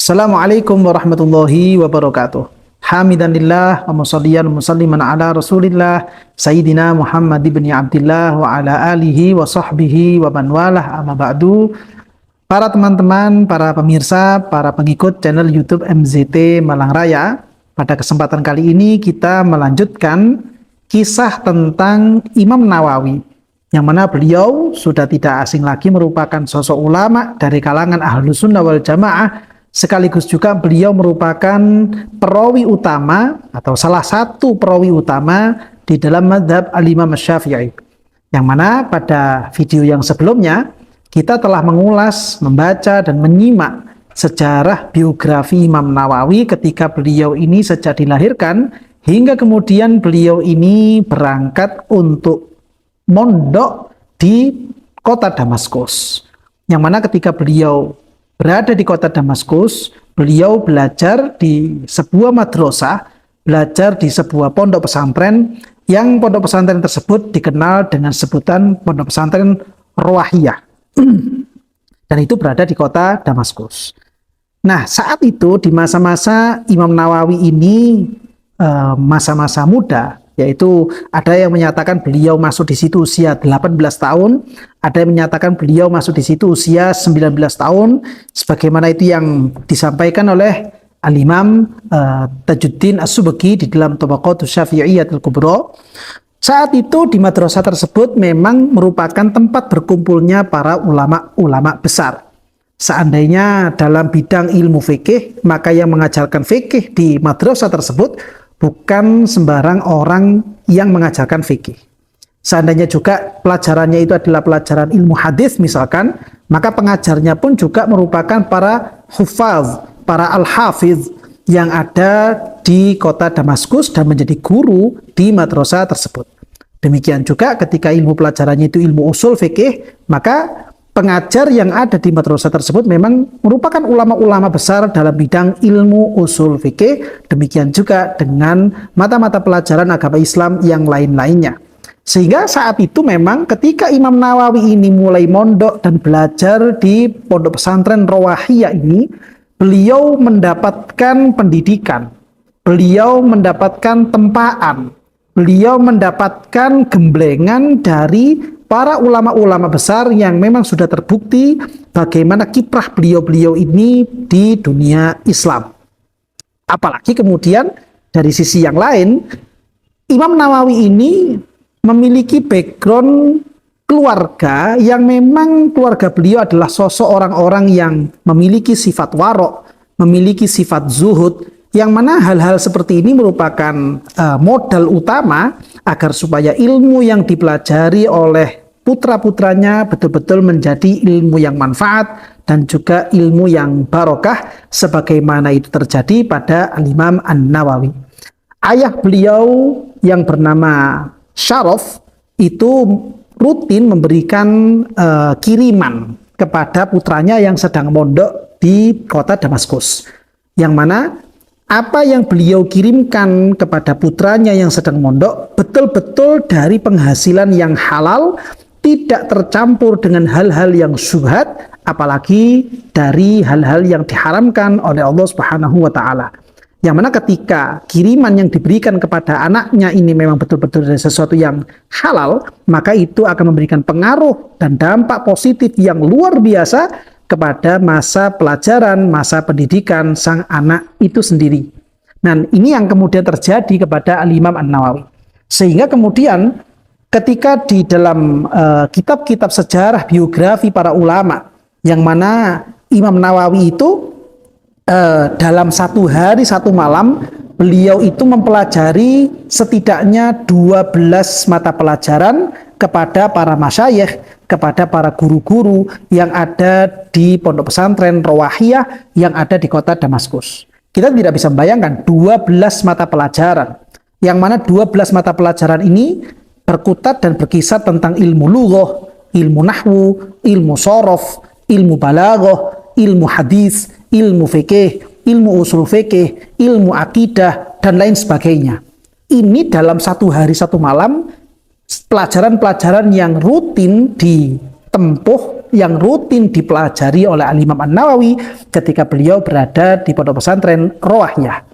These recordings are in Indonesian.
Assalamualaikum warahmatullahi wabarakatuh. Hamidanillah wa musalliyan musalliman ala Rasulillah Sayyidina Muhammad ibn Abdillah wa ala alihi wa sahbihi wa man walah amma ba'du. Para teman-teman, para pemirsa, para pengikut channel YouTube MZT Malang Raya, pada kesempatan kali ini kita melanjutkan kisah tentang Imam Nawawi, yang mana beliau sudah tidak asing lagi merupakan sosok ulama dari kalangan Ahlus Sunnah wal Jamaah, sekaligus juga beliau merupakan perawi utama atau salah satu perawi utama di dalam mazhab Al-Imam Syafi'i. Yang mana pada video yang sebelumnya kita telah mengulas, membaca dan menyimak sejarah biografi Imam Nawawi ketika beliau ini sejak dilahirkan hingga kemudian beliau ini berangkat untuk mondok di kota Damaskus. Yang mana ketika beliau berada di kota Damaskus, beliau belajar di sebuah madrasah, belajar di sebuah pondok pesantren, yang pondok pesantren tersebut dikenal dengan sebutan pondok pesantren Rawahiyah. Dan itu berada di kota Damaskus. Nah, saat itu di masa-masa Imam Nawawi ini masa-masa muda, yaitu ada yang menyatakan beliau masuk di situ usia 18 tahun, ada yang menyatakan beliau masuk di situ usia 19 tahun, sebagaimana itu yang disampaikan oleh Al-Imam Tajuddin As-Subki di dalam Tabaqatus Syafi'iyatul Kubra. Saat itu di madrasah tersebut memang merupakan tempat berkumpulnya para ulama-ulama besar. Seandainya dalam bidang ilmu fikih, maka yang mengajarkan fikih di madrasah tersebut bukan sembarang orang yang mengajarkan fikih. Seandainya juga pelajarannya itu adalah pelajaran ilmu hadis misalkan, maka pengajarnya pun juga merupakan para hufaz, para al-hafiz yang ada di kota Damaskus dan menjadi guru di madrasah tersebut. Demikian juga ketika ilmu pelajarannya itu ilmu usul fikih, maka pengajar yang ada di madrasah tersebut memang merupakan ulama-ulama besar dalam bidang ilmu usul fikih. Demikian juga dengan mata-mata pelajaran agama Islam yang lain-lainnya. Sehingga saat itu memang ketika Imam Nawawi ini mulai mondok dan belajar di pondok pesantren Rawahiyah ini, beliau mendapatkan pendidikan, beliau mendapatkan tempaan, beliau mendapatkan gemblengan dari para ulama-ulama besar yang memang sudah terbukti bagaimana kiprah beliau-beliau ini di dunia Islam. Apalagi kemudian dari sisi yang lain, Imam Nawawi ini memiliki background keluarga yang memang keluarga beliau adalah sosok orang-orang yang memiliki sifat warok, memiliki sifat zuhud, yang mana hal-hal seperti ini merupakan modal utama agar supaya ilmu yang dipelajari oleh putra-putranya betul-betul menjadi ilmu yang manfaat dan juga ilmu yang barokah sebagaimana itu terjadi pada Al-Imam An-Nawawi. Ayah beliau yang bernama Syaraf itu rutin memberikan kiriman kepada putranya yang sedang mondok di kota Damaskus, yang mana apa yang beliau kirimkan kepada putranya yang sedang mondok betul-betul dari penghasilan yang halal, tidak tercampur dengan hal-hal yang syubhat, apalagi dari hal-hal yang diharamkan oleh Allah Subhanahu wa taala. Yang mana ketika kiriman yang diberikan kepada anaknya ini memang betul-betul dari sesuatu yang halal, maka itu akan memberikan pengaruh dan dampak positif yang luar biasa kepada masa pelajaran, masa pendidikan sang anak itu sendiri. Dan ini yang kemudian terjadi kepada Al-Imam An-Nawawi. Sehingga kemudian ketika di dalam kitab-kitab sejarah biografi para ulama, yang mana Imam Nawawi itu dalam satu hari satu malam beliau itu mempelajari setidaknya 12 mata pelajaran kepada para masyayikh, kepada para guru-guru yang ada di pondok pesantren Rawahiyah yang ada di kota Damaskus. Kita tidak bisa membayangkan 12 mata pelajaran, yang mana 12 mata pelajaran ini berkutat dan berkisar tentang ilmu lughah, ilmu nahwu, ilmu shorof, ilmu balaghah, ilmu hadis, ilmu fikih, ilmu usul fikih, ilmu akidah, dan lain sebagainya. Ini dalam satu hari satu malam pelajaran-pelajaran yang rutin ditempuh yang rutin dipelajari oleh Al-Imam An-Nawawi ketika beliau berada di pondok pesantren Rowaiyah.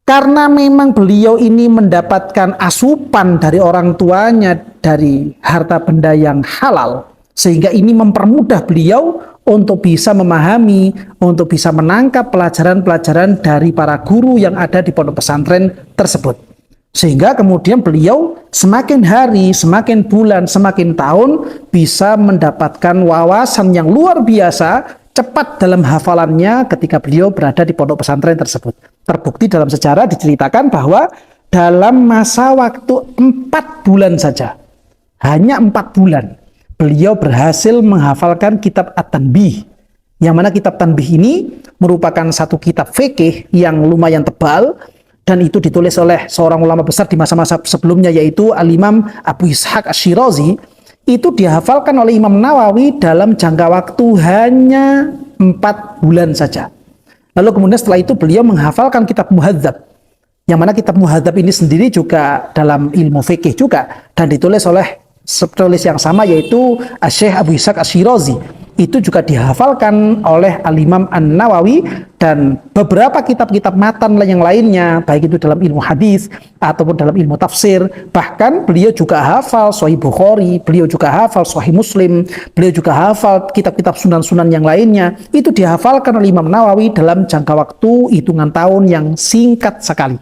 Karena memang beliau ini mendapatkan asupan dari orang tuanya dari harta benda yang halal, sehingga ini mempermudah beliau untuk bisa memahami, untuk bisa menangkap pelajaran-pelajaran dari para guru yang ada di pondok pesantren tersebut. Sehingga kemudian beliau semakin hari, semakin bulan, semakin tahun bisa mendapatkan wawasan yang luar biasa, cepat dalam hafalannya ketika beliau berada di pondok pesantren tersebut. Terbukti dalam sejarah diceritakan bahwa dalam masa waktu 4 bulan saja, hanya 4 bulan, beliau berhasil menghafalkan kitab At-Tanbih. Yang mana kitab Tanbih ini merupakan satu kitab fikih yang lumayan tebal, dan itu ditulis oleh seorang ulama besar di masa-masa sebelumnya, yaitu Al-Imam Abu Ishaq Asy-Syirazi. Itu dihafalkan oleh Imam Nawawi dalam jangka waktu hanya 4 bulan saja. Lalu kemudian setelah itu beliau menghafalkan kitab Muhadzab, yang mana kitab Muhadzab ini sendiri juga dalam ilmu fikih juga, dan ditulis oleh penulis yang sama, yaitu Syekh Abu Ishaq Asy-Syirazi. Itu juga dihafalkan oleh Al-Imam An-Nawawi, dan beberapa kitab-kitab matan yang lainnya, baik itu dalam ilmu hadis ataupun dalam ilmu tafsir. Bahkan beliau juga hafal Sahih Bukhari, beliau juga hafal Sahih Muslim, beliau juga hafal kitab-kitab sunan-sunan yang lainnya. Itu dihafalkan oleh Imam Nawawi dalam jangka waktu hitungan tahun yang singkat sekali.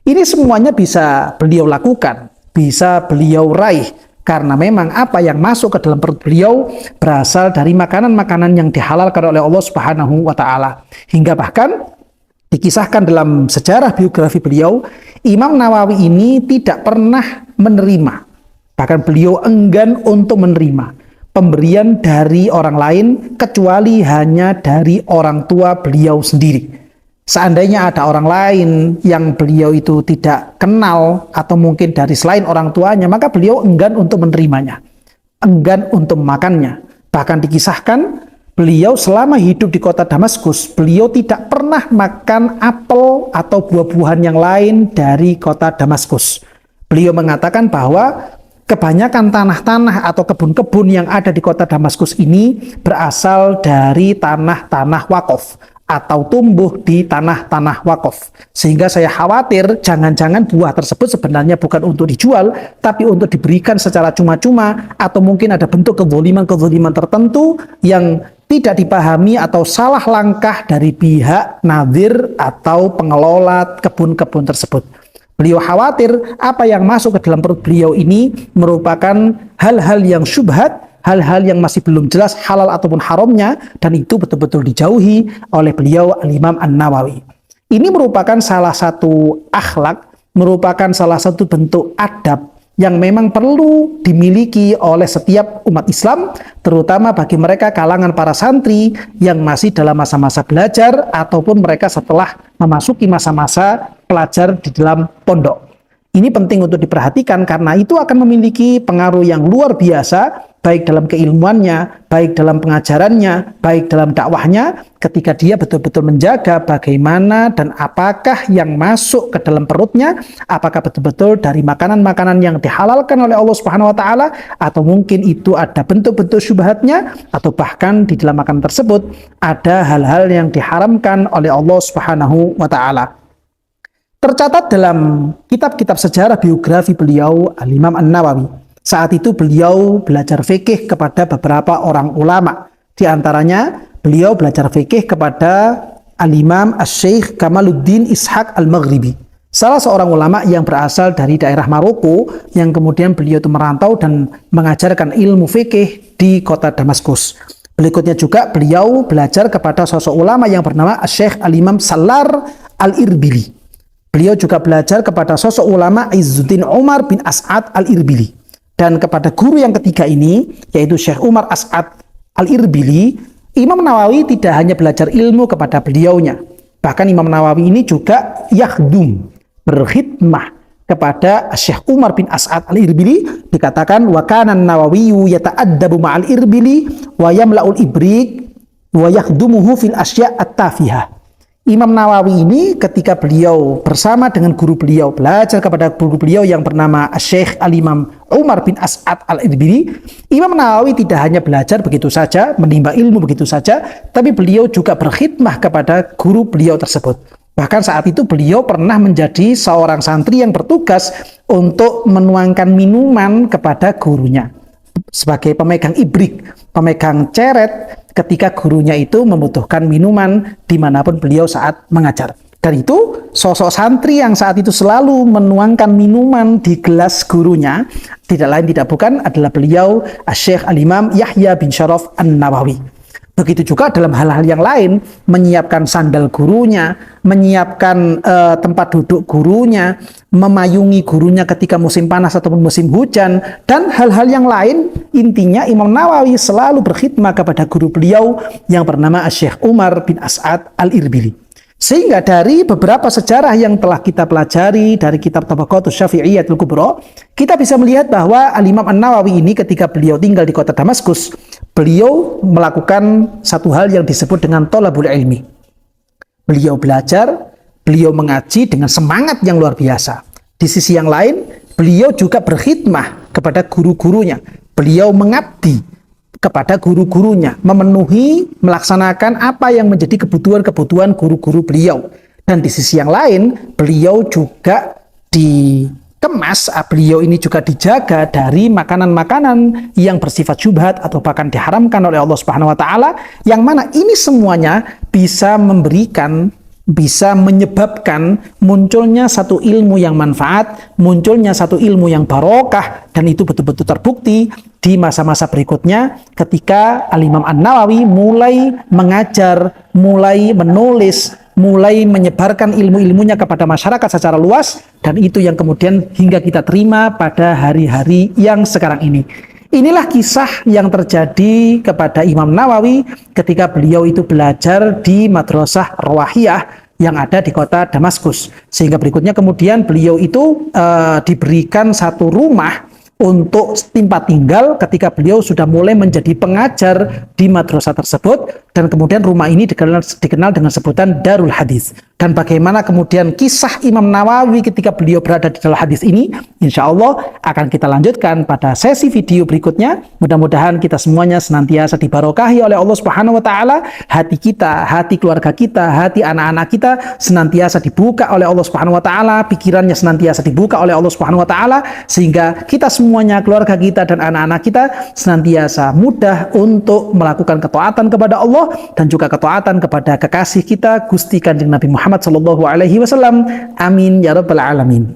Ini semuanya bisa beliau lakukan, bisa beliau raih, karena memang apa yang masuk ke dalam perut beliau berasal dari makanan-makanan yang dihalalkan oleh Allah Subhanahu wa Ta'ala. Hingga bahkan dikisahkan dalam sejarah biografi beliau, Imam Nawawi ini tidak pernah menerima, bahkan beliau enggan untuk menerima pemberian dari orang lain kecuali hanya dari orang tua beliau sendiri. Seandainya ada orang lain yang beliau itu tidak kenal atau mungkin dari selain orang tuanya, maka beliau enggan untuk menerimanya, enggan untuk memakannya. Bahkan dikisahkan beliau selama hidup di kota Damaskus, beliau tidak pernah makan apel atau buah-buahan yang lain dari kota Damaskus. Beliau mengatakan bahwa kebanyakan tanah-tanah atau kebun-kebun yang ada di kota Damaskus ini berasal dari tanah-tanah wakaf atau tumbuh di tanah-tanah wakaf. Sehingga saya khawatir jangan-jangan buah tersebut sebenarnya bukan untuk dijual, tapi untuk diberikan secara cuma-cuma, atau mungkin ada bentuk kezaliman-kezaliman tertentu yang tidak dipahami atau salah langkah dari pihak nadhir atau pengelola kebun-kebun tersebut. Beliau khawatir apa yang masuk ke dalam perut beliau ini merupakan hal-hal yang syubhat, hal-hal yang masih belum jelas halal ataupun haramnya, dan itu betul-betul dijauhi oleh beliau Al-Imam An-Nawawi. Ini merupakan salah satu akhlak, merupakan salah satu bentuk adab yang memang perlu dimiliki oleh setiap umat Islam, terutama bagi mereka kalangan para santri yang masih dalam masa-masa belajar ataupun mereka setelah memasuki masa-masa pelajar di dalam pondok. Ini penting untuk diperhatikan karena itu akan memiliki pengaruh yang luar biasa, baik dalam keilmuannya, baik dalam pengajarannya, baik dalam dakwahnya, ketika dia betul-betul menjaga bagaimana dan apakah yang masuk ke dalam perutnya, apakah betul-betul dari makanan-makanan yang dihalalkan oleh Allah Subhanahu wa Ta'ala, atau mungkin itu ada bentuk-bentuk syubhatnya, atau bahkan di dalam makanan tersebut ada hal-hal yang diharamkan oleh Allah Subhanahu wa Ta'ala. Tercatat dalam kitab-kitab sejarah biografi beliau, Al-Imam An-Nawawi, saat itu beliau belajar fikih kepada beberapa orang ulama. Di antaranya, beliau belajar fikih kepada Al-Imam Asy-Syaikh Kamaluddin Ishaq Al-Maghribi, salah seorang ulama yang berasal dari daerah Maroko, yang kemudian beliau itu merantau dan mengajarkan ilmu fikih di kota Damaskus. Berikutnya juga beliau belajar kepada sosok ulama yang bernama Asy-Syaikh Al-Imam Salar Al-Irbili. Beliau juga belajar kepada sosok ulama Izzuddin Umar bin As'ad Al-Irbili. Dan kepada guru yang ketiga ini, yaitu Syekh Umar As'ad Al-Irbili, Imam Nawawi tidak hanya belajar ilmu kepada beliaunya. Bahkan Imam Nawawi ini juga yakhdum, berkhidmah kepada Syekh Umar bin As'ad Al-Irbili. Dikatakan, wa kana an-Nawawi yata'addabu ma'al Irbili wa yamla'ul ibrik wa yakhdumuhu fil asya' at-tafihah. Imam Nawawi ini ketika beliau bersama dengan guru beliau belajar kepada guru beliau yang bernama Syekh Al-Imam Umar bin As'ad Al-Irbili, Imam Nawawi tidak hanya belajar begitu saja, menimba ilmu begitu saja, tapi beliau juga berkhidmah kepada guru beliau tersebut. Bahkan saat itu beliau pernah menjadi seorang santri yang bertugas untuk menuangkan minuman kepada gurunya. Sebagai pemegang ibrik, pemegang ceret ketika gurunya itu membutuhkan minuman dimanapun beliau saat mengajar. Dan itu sosok santri yang saat itu selalu menuangkan minuman di gelas gurunya, tidak lain tidak bukan adalah beliau Syekh Al-Imam Yahya bin Syaraf An-Nawawi. Begitu juga dalam hal-hal yang lain, menyiapkan sandal gurunya, menyiapkan tempat duduk gurunya, memayungi gurunya ketika musim panas ataupun musim hujan, dan hal-hal yang lain. Intinya Imam Nawawi selalu berkhidmat kepada guru beliau yang bernama Syekh Umar bin As'ad Al-Irbili. Sehingga dari beberapa sejarah yang telah kita pelajari dari kitab Tabaqatus Syafi'iyyatul Kubra, kita bisa melihat bahwa Al-Imam An-Nawawi ini ketika beliau tinggal di kota Damaskus, beliau melakukan satu hal yang disebut dengan thalabul ilmi. Beliau belajar, beliau mengaji dengan semangat yang luar biasa. Di sisi yang lain, beliau juga berkhidmah kepada guru-gurunya. Beliau mengabdi kepada guru-gurunya, memenuhi, melaksanakan apa yang menjadi kebutuhan-kebutuhan guru-guru beliau. Dan di sisi yang lain, beliau juga dikemas, beliau ini juga dijaga dari makanan-makanan yang bersifat syubhat atau bahkan diharamkan oleh Allah Subhanahu wa taala, yang mana ini semuanya bisa menyebabkan munculnya satu ilmu yang manfaat, munculnya satu ilmu yang barokah, dan itu betul-betul terbukti di masa-masa berikutnya ketika Al-Imam An-Nawawi mulai mengajar, mulai menulis, mulai menyebarkan ilmu-ilmunya kepada masyarakat secara luas, dan itu yang kemudian hingga kita terima pada hari-hari yang sekarang ini. Inilah kisah yang terjadi kepada Imam Nawawi ketika beliau itu belajar di Madrasah Rawahiyah yang ada di kota Damaskus. Sehingga berikutnya kemudian beliau itu diberikan satu rumah untuk tempat tinggal ketika beliau sudah mulai menjadi pengajar di madrasah tersebut, dan kemudian rumah ini dikenal dengan sebutan Darul Hadis. Dan bagaimana kemudian kisah Imam Nawawi ketika beliau berada di dalam hadis ini, insya Allah akan kita lanjutkan pada sesi video berikutnya. Mudah-mudahan kita semuanya senantiasa dibarokahi oleh Allah Subhanahu wa taala, hati kita, hati keluarga kita, hati anak-anak kita senantiasa dibuka oleh Allah Subhanahu wa taala, pikirannya senantiasa dibuka oleh Allah Subhanahu wa taala, sehingga kita semuanya, keluarga kita dan anak-anak kita senantiasa mudah untuk melakukan ketaatan kepada Allah dan juga ketaatan kepada kekasih kita Gusti Kanjeng Nabi Muhammad sallallahu alaihi wasallam. Amin ya rabbal alamin.